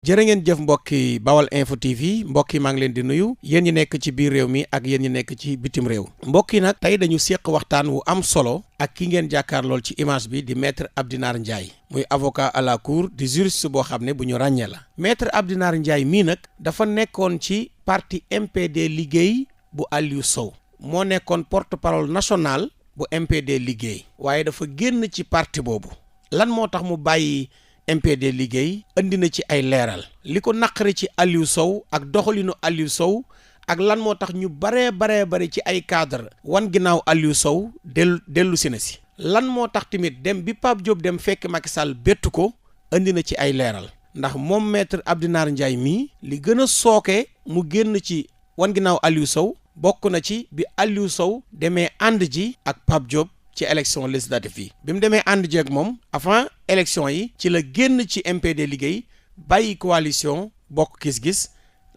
jërë ngeen jëf mbokki Bawal Info TV mbokk yi maa ngi leen di nuyu yéen ñi nekk ci biir réew mi ak yéen ñi nekk ci bitim réew mbokk yi nag tey dañu séq waxtaan wu am solo ak ki ngeen jàkkaar lool ci image bi di maître Abdinar Ndiaye muy avocat à la cour di juriste boo xam ne bu ñu ràññee la maître Abdinar Ndiaye mii nag dafa nekkoon ci parti MPD liggéey bu Aliou Sow moo nekkoon porte-parole national bu MPD liggéey waaye dafa génn ci parti boobu lan moo tax mu bàyyi MPD liggéey indi na ci ay leeral li ko naqari ci Aliou Sow ak doxalinu Aliou Sow ak lan moo tax ñu baree ci ay cadre wan ginnaaw Aliou Sow dellu si na si lan moo tax tamit dem bi Pape Diop dem fekk Macky Sall bettu ko indi na ci ay leeral ndax moom maître Abdinar Ndiaye mii li gën a sooke mu génn ci wan ginnaaw Aliou Sow bokk na ci bi Aliou Sow demee ànd ji ak Pape Diop ci élection législative yi bi mu demee ànd jeeg moom avant élection yi ci la génn ci MPD liggéey bàyyi coalition bokk gis-gis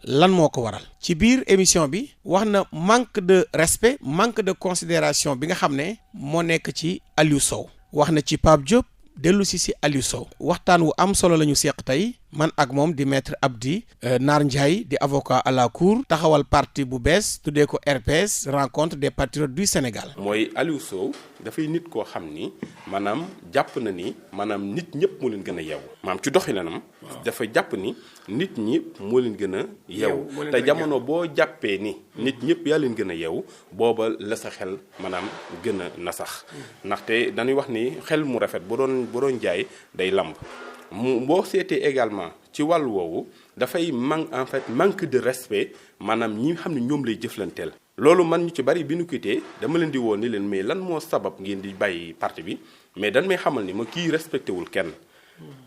lan moo ko waral ci biir émission bi wax na manque de respect manque de considération bi nga xam ne moo nekk ci Aliou Sow wax na ci Pape Diop dellu si Aliou Sow waxtaan wu am solo la ñu seq tey man ak moom di maître Abdinar Ndiaye di avocat à la cour taxawal parti bu bees tuddee ko RPS rencontre des patriotes du Sénégal. mooy Aliou Sow dafay nit koo xam ni maanaam jàpp na ni maanaam nit ñëpp moo leen gën a yeewu maanaam ci doxalinam dafa jàpp ni nit ñi moo leen gën a yeewu te jamono boo jàppee ni nit ñëpp yaa leen gën a yeewu booba la sa xel maanaam gën a nasax ndaxte dañuy wax ni xel mu rafet bu doon jaay day lamb boo seetee également ci wàllu woowu dafay manque de respect maanaam ñi nga xam ne ñoom lay jëflanteel. loolu man ñu ci bari bi nu quitté dama leen di woo ni leen mais lan moo sabab ngeen di bàyyi parti bi mais dañ may xamal ni ma kii respecté wul kenn.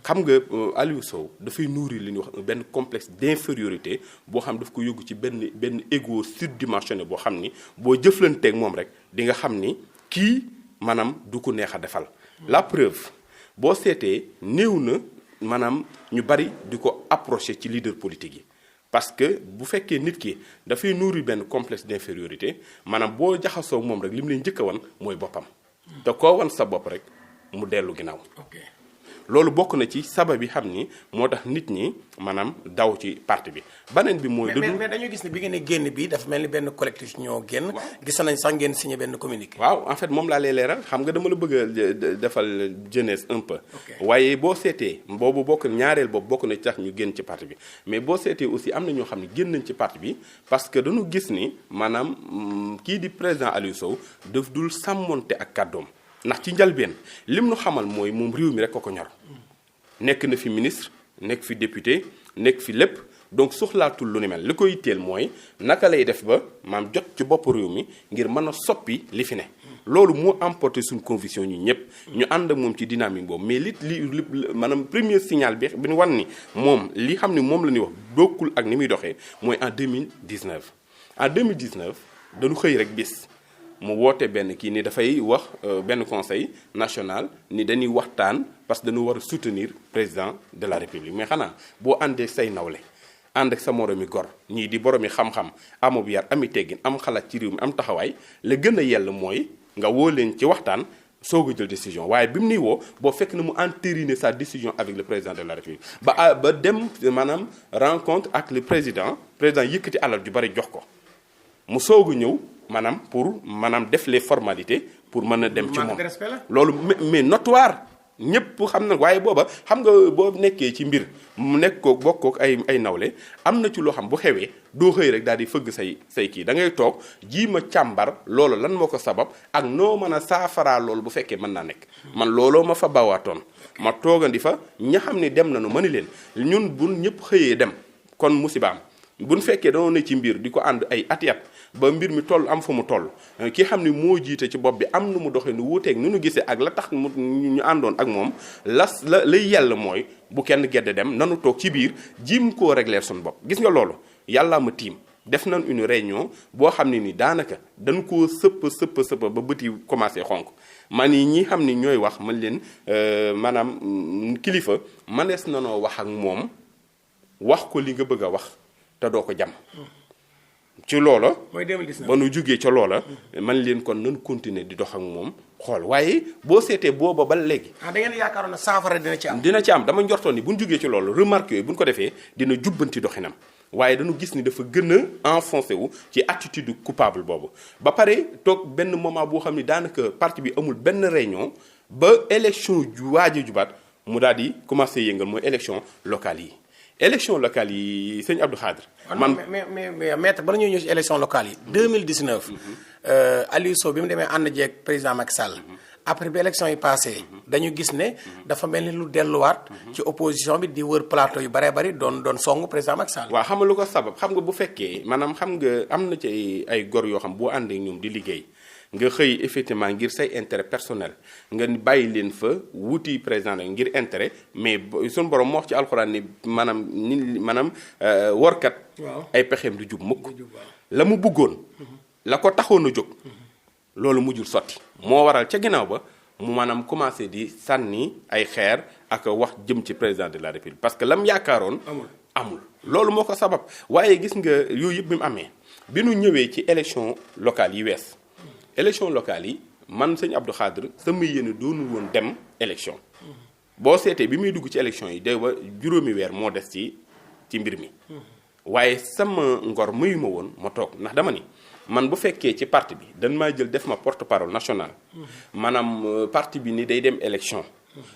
xam nga Aliou Sow dafay nourrir li ñuy wax benn complexe d'infériorité boo xam daf ko yóbbu ci benn ego surdimensionné boo xam ni boo jëflanteeg moom rek di nga xam ni kii maanaam du ko neex a defal. la preuve boo seetee néew na maanaam ñu bari di ko approché ci leader politique yi parce que bu fekkee nit ki dafay nourrir benn complexe d'infériorité maanaam boo jaxasoo moom rek li mu leen njëkk a wan mooy boppam te koo wan sa bopp rek mu dellu ginnaaw. loolu bokk na ci sabab yi xam ni moo tax nit ñi maanaam daw ci parti bi beneen bi mooy. mais dañu gis ne bi ngeen ne génn bi dafa mel ni benn collectif ñoo génn. gis nañ sax ngeen signé benn communiqué. waaw en fait moom laa lay leeral xam nga dama la bëgg a defal jeunesse un peu. waaye boo seetee boobu ñaareel boobu bokk na ci tax ñu génn ci parti bi mais boo seetee aussi am na ñoo xam ne génn nañ ci parti bi parce que dañu gis ni maanaam kii di président Aliou Sow daf dul sàmmonte ak kàddoom. ndax ci njalbeen lim nu xamal mooy moom réew mi rek ko ñor nekk na fi ministre nekk fi député nekk fi lépp donc soxlaatul lu ni mel li koy yitteel mooy naka lay def ba maam jot ci bopp réew mi ngir mën a soppi li fi ne. loolu moo emporté suñu conviction ñu ñëpp ñu ànd ak moom ci dynamique boobu mais li maanaam premier signal bi ñu wan ni moom li xam ni moom la ñuy wax bokkul ak ni muy doxee mooy en 2019 dañu xëy rek bis. mu woote benn kii ni dafay wax benn conseil national ni dañuy waxtaan parce que dañu war a soutenir président de la république mais xanaa boo àndee say nawle ànd ak sa moromi gor ñii di boromi xam-xam amub yar ami teggin am xalaat ci réew mi am taxawaay la gën a yell mooy nga woo leen ci waxtaan soog a jël décision waaye bi mu nuy woo boo fekk na mu entériner sa décision avec le président de la république ba dem maanaam rencontre ak le président yëkkati alal ju bari jox ko mu soog a ñëw. maanaam pour def les formalités pour mën a dem ci moom loolu mais notoire ñëpp xam na waaye booba xam nga boo nekkee ci mbir mu nekk ko bokkook ay nawle am na ci loo xam bu xewee doo xëy rek daal di fëgg say kii da ngay toog jiima càmbar loolu lan moo ko sabab ak noo mën a saafaraa loolu bu fekkee mën naa nekk man looloo ma fa bawaatoon ma toogandi fa ña xam ne dem nañu ma ni leen ñun bu ñëpp xëyee dem kon musibaam buñ fekkee dañoo ne ci mbir di ko ànd ay at ba mbir mi toll am fu mu toll ki xam ne moo jiite ci bopp bi am nu mu doxee nu wuuteeg nu nu gisee ak la tax ñu àndoon ak moom lay yell mooy bu kenn gedde dem nanu toog ci biir jim koo régler suñu bopp gis nga loolu yàllaa ma tiim def nañ une réunion boo xam ne ni daanaka dañ koo sëpp ba bët yi commencé xonk man yi ñi xam ni ñooy wax man leen maanaam kilifa manees nanoo wax ak moom wax ko li nga bëgg a wax te doo ko jam ci loola. mooy 2019 ba nu jugee ca loola. man leen kon nan continuer di dox ak moom xool waaye boo seetee booba ba léegi. da ngeen yaakaaroon na saafara dina ci am. dina ci am dama njortoon ni bu ñu jugee ci loolu remarque yooyu bu ñu ko defee dina jubbanti doxinam waaye dañu gis ni dafa gën a enfoncé wu ci attitude coupable boobu ba pare toog benn moment boo xam ni daanaka parti bi amul benn réunion ba élection ju waaj a jubaat mu daal di commencé yëngal mooy élection locale yi. élection locale yi sëñ Abdou Khadre. man mais maître bala ñuy ñëw ci élection locale yi. 2019. Aliou Sow bi mu demee ànd jeeg président Macky Sall. après bi élection yi passé dañu gis ne dafa mel ni lu delluwaat. ci opposition bi di wër plateau yu baree bari doon songu président Macky Sall. waaw xam nga lu ko sabab xam nga bu fekkee maanaam xam nga am na ci ay gor yoo xam boo ànd ak ñoom di liggéey. nga xëy effectivement ngir say intérêt personnel nga bàyyi leen fa wuti président ngir intérêt mais suñu borom moo wax ci alxuraan ni maanaam workat. ay pexeem du jub mukk la mu bëggoon. la ko taxoon a jóg. loolu mujjul sotti. moo waral ca ginnaaw ba mu maanaam commencé di sànni ay xeer ak wax jëm ci président de la république parce que lam yaakaaroon. amul loolu moo ko sabab waaye gis nga yooyu yëpp bi mu amee bi nu ñëwee ci élection locale yi wees. élection locale yi man sëñ Abdou Khadre sama yéene doonul woon dem élection boo seetee bi muy dugg ci élection yi day ba juróomi weer moo des ci mbir mi waaye sama ngor mayu ma woon ma toog ndax dama ni man bu fekkee ci parti bi dañ maa jël def ma porte parole nationale maanaam parti bi ni day dem élection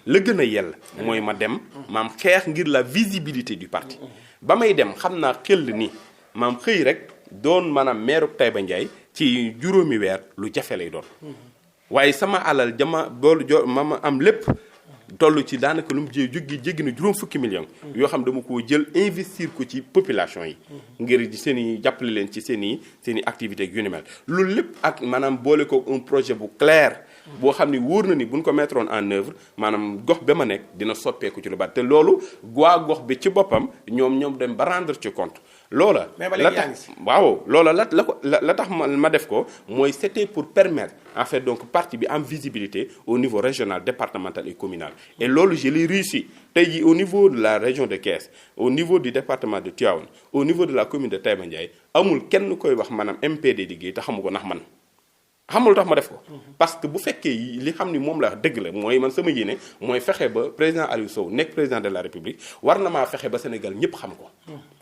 la gën a yell mooy ma dem maam xeex ngir la visibilité du parti ba may dem xam naa xel ni maam xëy rek doon maanaam maire Taïba Ndiaye ci juróomi weer lu jafe lay doon waaye sama alal jama boolu ma am lépp toll ci daanaka lu mu jéggi na juróom fukki millions yoo xam dama ko jël investir ko ci population yi ngir seen i jàppale leen ci seen i activité yu ni mel loolu lépp ak maanaam boole ko un projet bu clair boo xam ni wóor na ni buñ ko mettre en œuvre maanaam gox ba ma nekk dina soppeeku ci lu bari te loolu waa gox bi ci boppam ñoom dem ba rendre ci compte loola la tax waaw loola la tax ma def ko mooy c'était pour permettre en fait donc parti bi am visibilité au niveau régional départemental et communal et loolu je l'ai réussi tey jii au niveau de la région de Thiès au niveau du département de Tivaouane au niveau de la commune de Taïba Ndiaye amul kenn koy wax maanaam MPD liggéey te xamu ko ndax man xamul tax ma def ko parce que bu fekkee li xam ni moom la wax dëgg la mooy man sama yéene mooy fexe ba président Aliou Sow nekk président de la République war na maa fexe ba Sénégal ñëpp xam ko.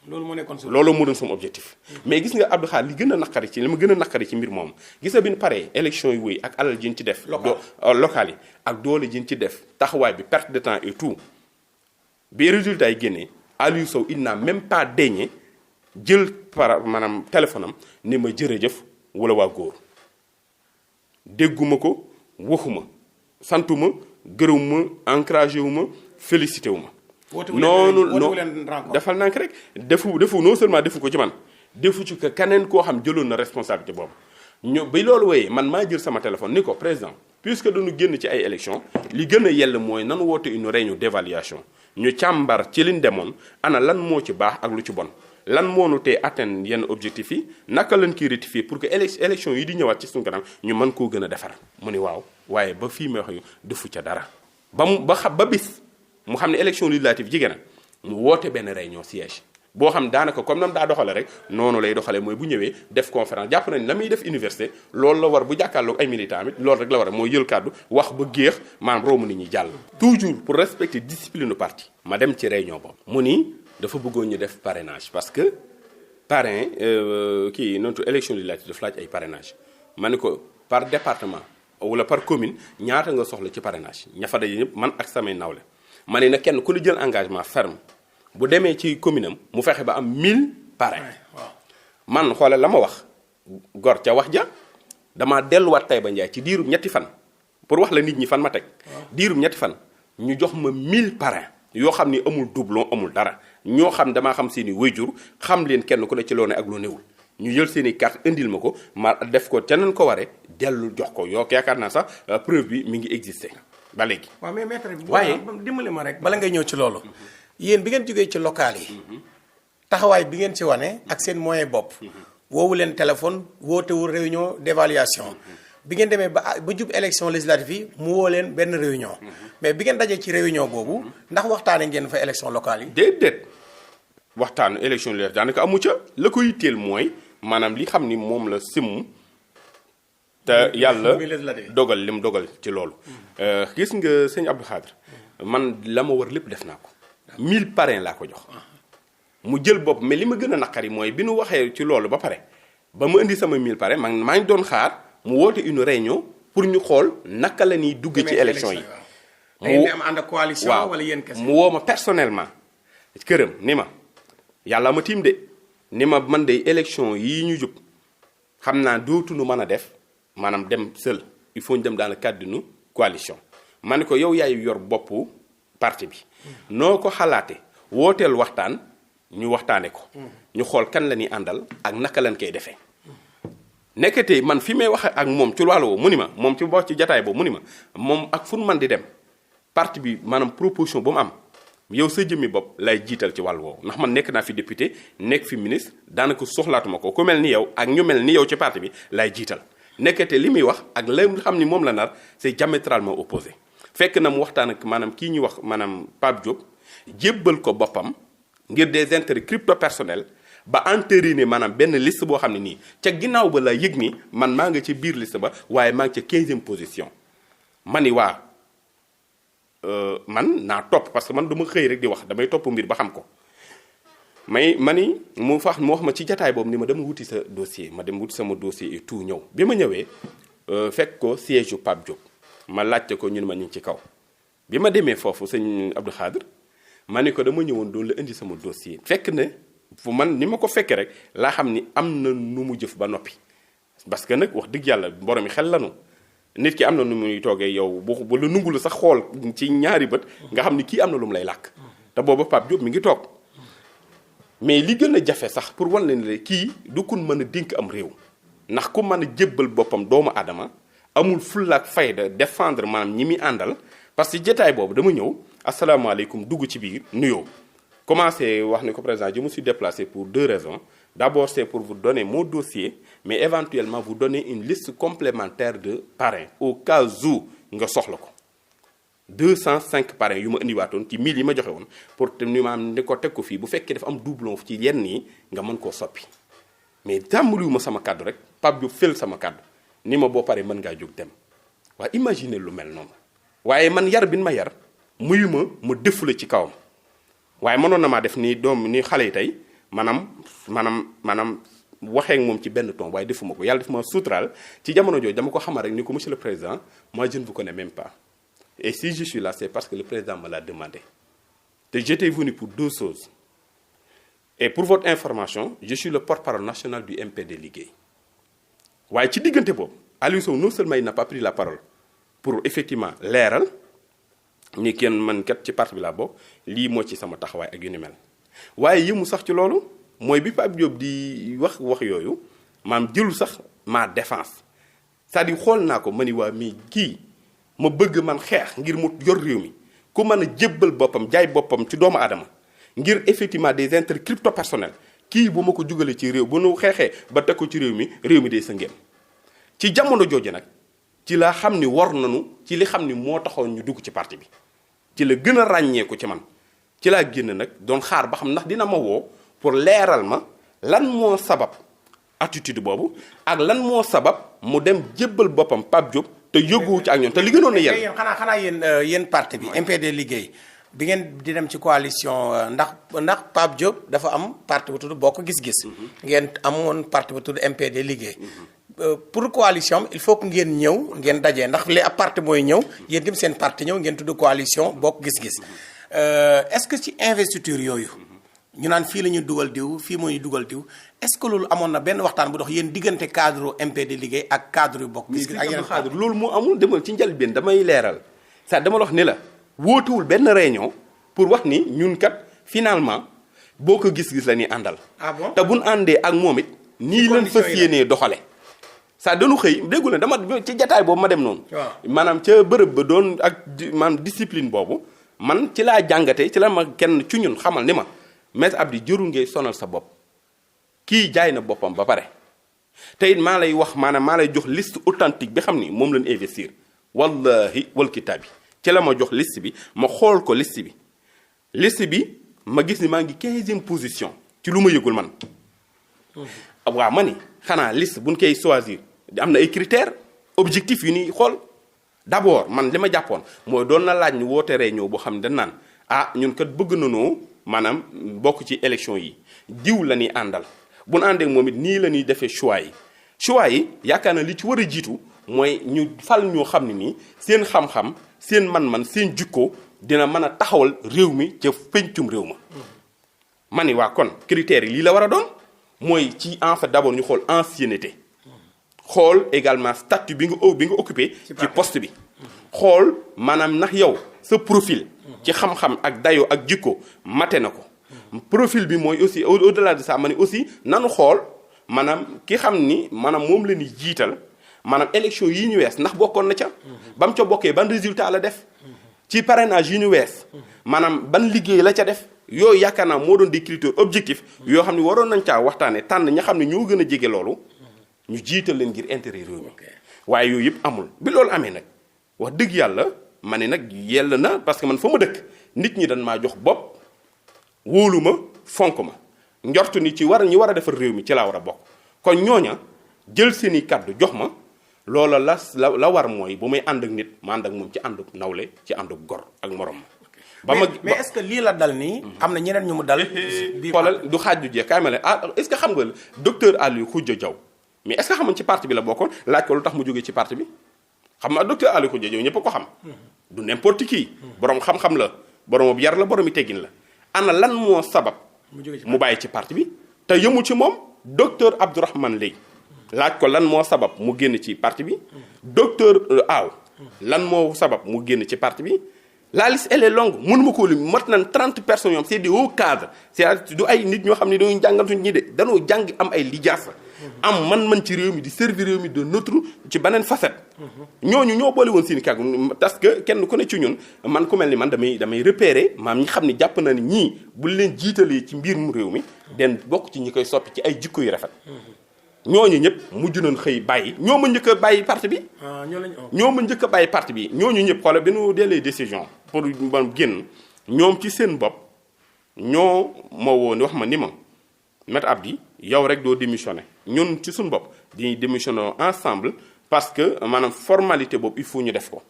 loolu moo nekkoon loolu moo doon sama objectif. mais gis nga Abdou Khadre li gën a naqari ci li ma gën a naqari ci mbir moom gis nga bi ñu paree élection yi wéy ak alal ji ñu ci def. local yi ak doole ji ñu ci def taxawaay bi perte de temps et tout bi résultat yi génnee Aliou Sow il n'a même pas daigné jël maanaam téléphone am ni ma jërëjëf wala waa góor. dégguma ko waxuma santuma gërëwuma encouragé wu ma félicité wu ma. noonu defal nank rek defu non seulement defu ko ci man defu ci que keneen koo xam jëloon na responsabilité boobu ñu bi loolu wooyee man maa jël sama téléphone ni ko président puisque dañu génn ci ay élections li gën a yell mooy nanu woote une réunion d'évaluation ñu càmbar ci liñ demoon ana lan moo ci baax ak lu ci bon. lan moo nu tee atteindre yenn objectifs yi naka lañ koy rectifier pour que élection yi di ñëwaat ci suñu kanam ñu mën koo gën a defar mu ni waaw waaye ba fii may wax yu defu ca dara ba bis mu xam ne élection législative jigéen mu woote benn réunion siège boo xam daanaka comme nam daa doxale rek noonu lay doxale mooy bu ñëwee def conférence jàpp nañ la muy def université loolu la war bu jàkkaarloog ay militants amit loolu rek la war mooy jël kàddu wax ba géex maanaam romb nit ñi jàll toujours pour respecter discipline parti ma dem ci réunion boobu mu ni dafa bëggoon ñu def parrainage parce que parrain kii noonu élection législative dafa laaj ay parrainage ma ne ko par département wala par commune ñaata nga soxla ci parrainage ña fa daje ñëpp man ak samay nawle ma ne na kenn ku ne jël engagement ferme bu demee ci commune am mu fexe ba am 1000 parrain man xoolal la ma wax gor ca wax ja damaa delluwaat Taïba Ndiaye ci diirub ñetti fan pour wax la nit ñi fan ma teg diirub ñetti fan ñu jox ma 1000 parrain yoo xam ni amul doublon amul dara ñoo xam damaa xam seen i wayjur xam leen kenn ku ne ci loo ne ak loo newul ñu jël seen i carte indil ma ko ma def ko ca nañ ko waree dellu jox ko yoo yaakaar naa sax preuve bi mi ngi existé ba léegi. waaw mais maître bi waaye dimbali ma rek bala ngay ñëw ci loolu. yéen bi ngeen jógee ci local yi. taxawaay bi ngeen ci wane ak seen moyen bopp. woowu leen téléphone wootewul réunion d'évaluation. bi ngeen demee ba jub élection législative yi mu woo leen benn réunion. mais bi ngeen dajee ci réunion boobu ndax waxtaanee ngeen fa élection locale yi. déedéet waxtaanu élection législative daanaka amu ca la ko yitteel mooy maanaam li xam ni moom la simm te yàlla dogal li mu dogal ci loolu. gis nga sëñ Abdou Khadre man la ma war lépp def naa ko 1000 parrains laa ko jox mu jël bopp mais li ma gën a naqari mooy bi nu waxee ci loolu ba pare ba ma indi sama 1000 parrains man maa ngi doon xaar mu woote une réunion pour ñu xool naka la ñuy dugg ci élection yi. mu am ànd coalition wala yéen kese mu woo ma personnellement këram ni ma yàlla ma tiim de ni ma man de élection yii ñu jub xam naa dootuñu mën a def maanaam dem seul il faut ñu dem dans le cadre d'une coalition. ma ne ko yow yaay yor boppu parti bi noo ko xalaate wooteel waxtaan ñu waxtaane ko ñu xool kan la ñuy àndal ak naka lañ koy defee. nekkate man fi may wax ak moom ci wàllu woowu mu ni ma moom ci boo ci jataay boobu mu ni ma moom ak fu nu man di dem parti bi maanaam proposition bu mu am yow sa jëmmi bopp lay jiital ci wàllu woowu ndax man nekk naa fi député nekk fi ministre daanaka soxlaatuma ko ku mel ni yow ak ñu mel ni yow ci parti bi lay jiital. nekkate li muy wax ak la xam ni moom la nar c'est diamétralement opposé fekk na mu waxtaan ak maanaam kii ñuy wax maanaam Pape Diop jébbal ko boppam ngir des intérêts crypto personnels ba entériné maanaam benn liste boo xam ne nii ca ginnaaw ba la yëg ni man maa nga ci biir liste ba waaye maa ngi ca 15e position. ma ni waa man naa topp parce que man du ma xëy rek di wax damay topp mbir ba xam ko ma ni mu wax ma ci jataay boobu ni ma dama wuti sa dossier ma dem wuti sama dossier et tout ñëw bi ma ñëwee fekk ko siège yu Pape Diop ma laajte ko ñun ma ñu ngi ci kaw bi ma demee foofu sëñ Abdou Khadre ma ni ko dama ñëwoon doon la indi sama dossier fekk ne fu man ni ma ko fekkee rek laa xam ni am na nu mu jëf ba noppi parce que nag wax dëgg yàlla borom mi xel lanu nit ki am na nu muy toogee yow bu la nungu la sax xool ci ñaari bët nga xam ni kii am na lu mu lay làkk te booba Pape Diop mi ngi toog mais li gën a jafe sax pour wan leen ne kii du kun mën a dénk am réew ndax ku mën a jébbal boppam doomu aadama amul fulla ak fayda défendre maanaam ñi muy àndal parce que jotaay boobu dama ñëw asalaamaaleykum dugg ci biir nuyoo commencé wax ne ko président je me suis déplacé pour 2 raisons d'abord c'est pour vous donner mon dossier mais éventuellement vous donner une liste complémentaire de parrains au cas où nga soxla ko 205 parrains yu ma indiwaatoon ci 1000 yi ma joxe woon pour te ni maam ni ko teg ko fii bu fekkee dafa am doublon ci yenn yi nga mën koo soppi mais tàmbaliwu ma sama kàddu rek Pape Diop fël sama kàddu ni ma boo paree mën ngaa jóg dem waaye imaginer lu mel noonu waaye man yar bi ma yar muyu ma defula ci kawam waaye mënoon na maa def ni doom ni xale yi tey maanaam waxee ak moom ci benn ton waaye defuma ko yàlla def ma suturaal ci jamono jooju dama ko xamal rek ni ko monsieur le président moi je ne vous connais même pas et si je suis là c'est parce que le président me l'a demandé te j'étais venu pour 2 choses et pour votre information je suis le porte-parole national du MPD Liggéey waaye ci diggante boobu Aliou Sow non seulement il n'a pas pris la parole pour effectivement leeral ni kenn man kat ci parti bi laa bokk lii moo ci sama taxawaay ak yu ni mel waaye yëmu sax ci loolu mooy bi Pape Diop di wax yooyu maam jëlu sax ma défense c'est-à-dire xool naa ko ma ni waa mii kii ma bëgg man xeex ngir mu yor réew mi ku mën a jébbal boppam jaay boppam ci doomu aadama ngir effectivement des intérêts crypto personnels kii bu ma ko jugalee ci réew bu nu xeexee ba teg ko ci réew mi day sa ngéem ci jamono jooju nag ci la xam ni war nañu ci li xam ni moo taxoon ñu dugg ci parti bi ci la gën a ràññeeku ci man ci laa génn nag doon xaar ba xam ndax dina ma woo pour leeral ma lan moo sabab attitude boobu ak lan moo sabab mu dem jébbal boppam Pape Diop te yóbbuwu ci ak ñoom te li gënoon a yéen xanaa yéen parti bi MPD Liggéey bi ngeen di dem ci coalition ndax Pape Diop dafa am parti bu tudd Bokk Gis-Gis ngeen amoon parti bu tudd MPD Liggéey pour coalition il faut que ngeen ñëw ngeen dajee ndax li ab parti mooy ñëw yéen tim seen parti ñëw ngeen tudd coalition Bokk Gis-Gis est-ce que ci investiture yooyu ñu naan fii la ñuy dugal diw fii moo ñuy dugal diw est-ce que loolu amoon na benn waxtaan bu dox yéen diggante cadre MPD Liggéey ak cadre yu Bokk Gis-Gis ak yeneen cadre loolu moo amul demal ci njëlbéen damay leeral ça dama la wax ni la wóotuwul benn réunion pour wax ni ñun kat finalement Bokk Gis-Gis la ñuy àndal. ah bon te buñ àndee ak moom it nii lañ fas yéenee doxale ça dañu xëy déggu na dama ci jataay boobu ma dem noonu. maanaam ca bërëb ba doon ak maanaam discipline boobu man ci laa jàngate ci la ma kenn ci ñun xamal ni ma Maître Abdi jërul ngay sonal sa bopp kii jaay na boppam ba pare te it maa lay wax maanaam maa lay jox liste authentique bi xam ni moom lañ investir wallahi wal kitaabi ci la ma jox liste bi ma xool ko liste bi ma gis ni maa ngi 15e position ci lu ma yëgul man. waaw ma ni xanaa liste buñ koy choisir am na ay critères objectifs yu ñuy xool d'abord man li ma jàppoon mooy doon na laaj ñu woote réunion boo xam ne dañ naan ñun kat bëgg nañoo maanaam bokk ci élection yi diw la ñuy àndal bu ñu àndee moom it nii la ñuy defee choix yi yaakaar na li ci war a jiitu mooy ñu fal ñoo xam ne nii seen xam-xam seen man-man seen jikko dina mën a taxawal réew mi ca pencum réew ma ni waa kon critères yi lii la war a doon mooy ci en fait d'abord ñu xool ancienneté xool également statut bi nga occupé ci poste bi xool maanaam ndax yow sa profil ci xam-xam ak dayo ak jikko mate na ko profil bi mooy aussi au-delà de ça ma ni aussi nanu xool maanaam ki xam ni maanaam moom la ñuy jiital maanaam élection yi ñu wees ndax bokkoon na ca ba mu ca bokkee ban résultat la def ci parrainage yi ñu wees maanaam ban liggéey la ca def yooyu yaakaar naa moo doon des critères objectifs yoo xam ne waroon nañ caa waxtaane tànn ña xam ne ñoo gën a jege loolu ñu jiital leen ngir intérêt réew mi waaye yooyu yëpp amul bi loolu amee nag wax dëgg yàlla ma ne nag yell na parce que man fa ma dëkk nit ñi dañ maa jox bopp wóolu ma fonk ma njortu ni ci ñi war a defar réew mi ci laa war a bokk kon ñooña jël seeni kàddu jox ma loola la war mooy bu may ànd ak nit ma ànd ak moom ci ànduk nawle ci ànduk gor ak morom ma mais est-ce que lii la dal nii am na ñeneen ñu mu dal xoolal du xaaj du jeex kaay ma ne est-ce que xam nga docteur Aliou Khoudia Diaw mais est-ce que xam nga ci parti bi la bokkoon laaj ko lu tax mu jógee ci parti bi xam nga docteur Aliou Khoudia Diaw ñëpp a ko xam du n'importe qui borom xam-xam la borom yar la borom teggin la ana lan moo sabab mu bàyyi ci parti bi te yëmu ci moom docteur Abdourahmane Leye laaj ko lan moo sabab mu génn ci parti bi docteur Aw lan moo sabab mu génn ci parti bi la liste elle est longue mënuma koo lim mat nañ 30 personnes ñoom c'est des hauts cadres c'est du ay nit ñoo xam ne dañuy jàngantuñ ñi de dañoo jàng am ay lijaasa am man ci réew mi di servir réew mi de notre ci beneen facette ñooñu ñoo boole woon seen kàggu parce que kenn ku ne ci ñun man ku mel ni man damay repérer maam ñi xam ne jàpp na ni ñii bu leen jiitalee ci mbir mu réew mi den bokk ci ñi koy soppi ci ay jikko yu rafet ñooñu ñëpp mujj nañ xëy bàyyi ñoo ma njëkk a bàyyi parti bi ñoo ma njëkk a bàyyi parti bi ñooñu ñëpp xoolal bi ñu delee décision pour ba génn ñoom ci seen bopp ñoo ma woon wax ma ni ma Maître Abdi yow rek doo démissionné ñun ci suñu bopp di démissionné ensemble parce que maanaam formalité boobu il faut ñu def ko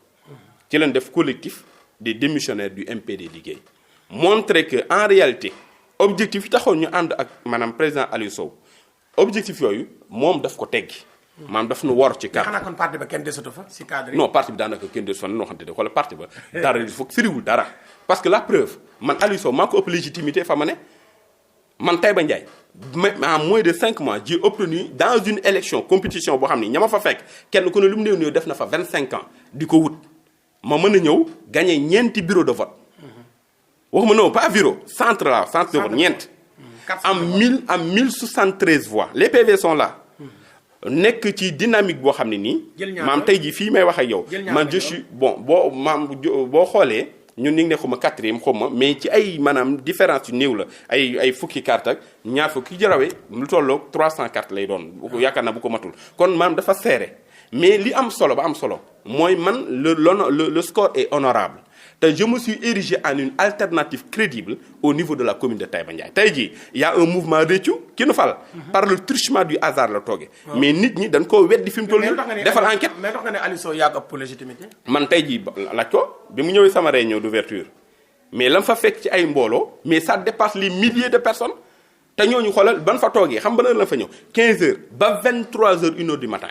ci leen def collectif des démissionnaires du MPD liggéey montrer que en réalité objectif yi taxoon ñu ànd ak maanaam président Aliou Sow objectif yooyu moom daf ko teggi maanaam daf nu wor ci cadre. xanaa kon parti ba kenn desatu fa si cadre yi. non parti bi daanaka kenn desatu fa noo xamante ne xoolal parti ba dara il faut firiwul dara parce que la preuve man Aliou Sow maa ko ëpp légitimité fa ma ne man Taïba Ndiaye en moins de 5 mois j'ai obtenu dans une élection compétition boo xam ni ña ma fa fekk kenn ku ne lu mu néew néew def na fa 25 ans di ko wut ma mën a ñëw gagné ñeenti bureau de vote waxuma non pas bureau centre la centre de vote ñeent am 1073 voix les PV sont là nekk ci dynamique boo xam ne nii maam tey jii fii may wax ak yow man je suis bon boo xoolee ñun ñu ngi ne xuma 4e xuma mais ci ay maanaam différence yu néew la ay fukki carte ak ñaar fukki jarawee lu tolloog 300 cartes lay doon yaakaar naa bu ko matul kon maanaam dafa serré mais li am solo ba am solo mooy man le score est honorable te je me suis érigé en une alternative crédible au niveau de la commune de Taïba Ndiaye tey jii y a un mouvement réccu ki nu fal par le truchement du hasard la toogee mais nit ñi dañ koo weddi fi mu toll nii defal enquête mais tax nga ne Aliou Sow yaa ëpp légitimité man tey jii laaj ko bi mu ñëwee sama réunion d'ouverture mais lam fa fekk ci ay mbooloo mais ça dépasse les milliers de personnes te ñooñu xoolal ban fa toogee xam ba na la fa ñëw 15 heures ba 23 heures 1 heure du matin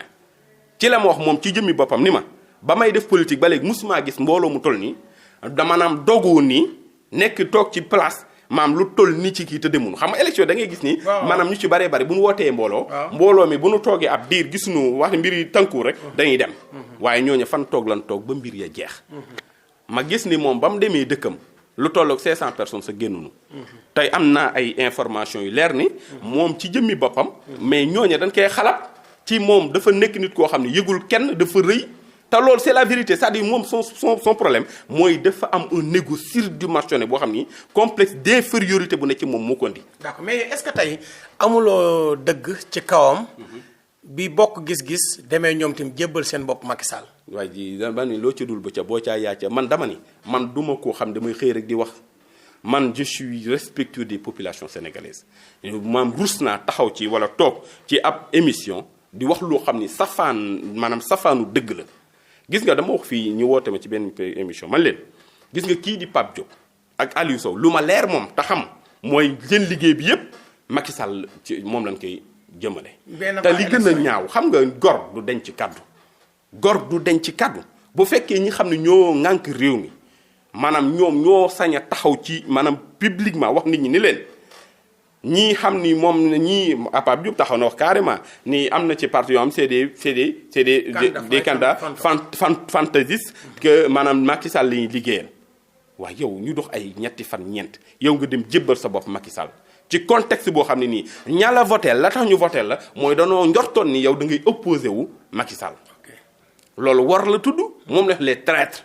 ci la ma wax moom ci jëmmi boppam ni ma ba may def politique ba léegi musuma gis mbooloo mu toll nii da maanaam dogu nii nekk toog ci place maam lu toll nii ci kii te demunu xam nga élection da ngay gis ni maanaam ñu ci baree bari bu ñu wootee mbooloo mi bu ñu toogee ab diir gisuñu wax mbir yi tënku rek dañuy dem waaye ñooñu fan toog lan toog ba mbir ya jeex ma gis ni moom ba mu demee dëkkam lu tolloog 500 personnes sa génnuñu tey am naa ay information yu leer ni moom ci jëmmi boppam mais ñooñu dañ koy xalaat ci moom dafa nekk nit koo xam ne yëgul kenn dafa rëy te loolu c'est la vérité c'est-à-dire moom son problème mooy dafa am un ego surdimensionné boo xam ni complexe d'infériorité bu ne ci moom moo ko indi. d'accord mais est-ce que tey amuloo dëgg ci kawam. bi bokk gis-gis demee ñoom tamit jébbal seen bopp Macky Sall. waaye ji dama ni loo ca dul ba ca boo caa yaa ca man dama ni man duma koo xam damay xëy rek di wax man je suis respectueux des populations sénégalaises maam rus naa taxaw ci wala toog ci ab émission di wax loo xam ni maanaam safaanu dëgg la gis nga dama wax fii ñu woote ma ci benn émission man leen gis nga kii di Pape Diop ak Aliou Sow lu ma leer moom te xam mooy seen liggéey bi yépp Macky Sall ci moom lañ koy jëmale te li gën a ñaaw xam nga gor du denc kaddu gor du denc kaddu bu fekkee ñi xam ne ñoo ŋànk réew mi maanaam ñoom ñoo sañ a taxaw ci maanaam publiquement wax nit ñi ni leen ñii xam ni moom ñii Pape Diop taxaw na wax carrément ni am na ci parti yoo am c'est des candidats fantaisistes que maanaam Macky Sall la ñuy liggéeyal waaw yow ñu dox ay ñetti fan ñeent yow nga dem jébbal sa bopp Macky Sall ci contexte boo xam ne nii ña la voté la tax ñu voté la mooy danoo njortoon ni yow da ngay opposé wu Macky Sall loolu war la tudd moom la les traîtres